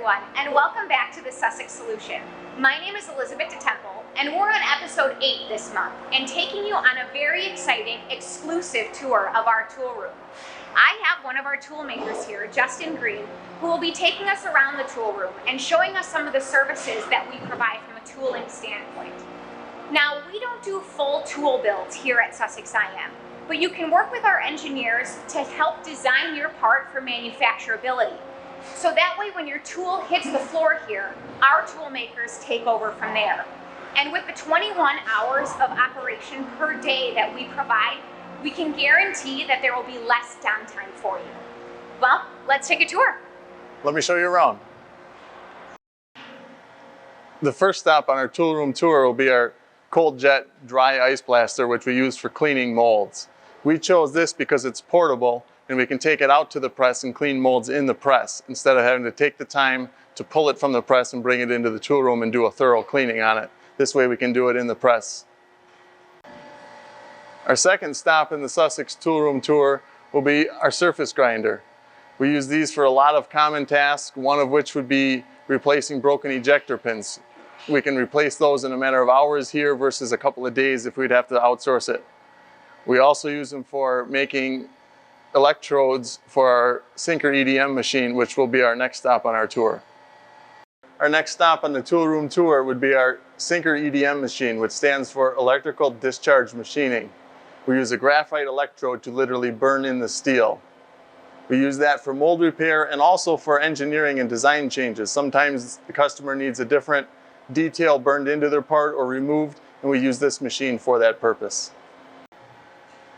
everyone, and welcome back to the Sussex Solution. My name is Elizabeth DeTemple, and we're on episode 8 this month, and taking you on a very exciting, exclusive tour of our tool room. I have one of our tool makers here, Justin Green, who will be taking us around the tool room and showing us some of the services that we provide from a tooling standpoint. Now, we don't do full tool builds here at Sussex IM, but you can work with our engineers to help design your part for manufacturability. So that way when your tool hits the floor here, our tool makers take over from there. And with the 21 hours of operation per day that we provide, we can guarantee that there will be less downtime for you. Well, let's take a tour. Let me show you around. The first stop on our tool room tour will be our cold jet dry ice blaster, which we use for cleaning molds. We chose this because it's portable and we can take it out to the press and clean molds in the press instead of having to take the time to pull it from the press and bring it into the tool room and do a thorough cleaning on it. This way we can do it in the press. Our second stop in the Sussex tool room tour will be our surface grinder. We use these for a lot of common tasks, one of which would be replacing broken ejector pins. We can replace those in a matter of hours here versus a couple of days if we'd have to outsource it. We also use them for making electrodes for our sinker EDM machine, which will be our next stop on our tour. Our next stop on the tool room tour would be our sinker EDM machine, which stands for electrical discharge machining. We use a graphite electrode to literally burn in the steel. We use that for mold repair and also for engineering and design changes. Sometimes the customer needs a different detail burned into their part or removed, and we use this machine for that purpose.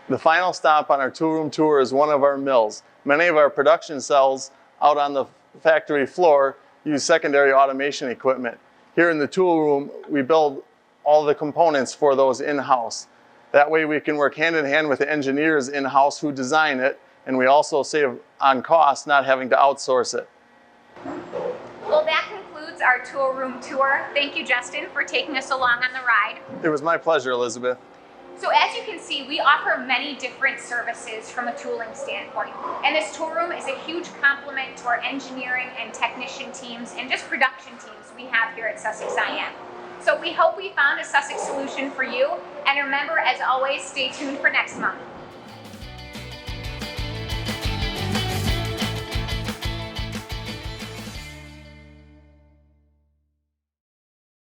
The final stop on our tool room tour is one of our mills. Many of our production cells out on the factory floor use secondary automation equipment. Here in the tool room, we build all the components for those in-house. That way we can work hand in hand with the engineers in-house who design it, and we also save on cost not having to outsource it. Well, that concludes our tool room tour. Thank you, Justin, for taking us along on the ride. It was my pleasure, Elizabeth. So as you can see, we offer many different services from a tooling standpoint. And this tool room is a huge complement to our engineering and technician teams and just production teams we have here at Sussex IM. So we hope we found a Sussex solution for you. And remember, as always, stay tuned for next month.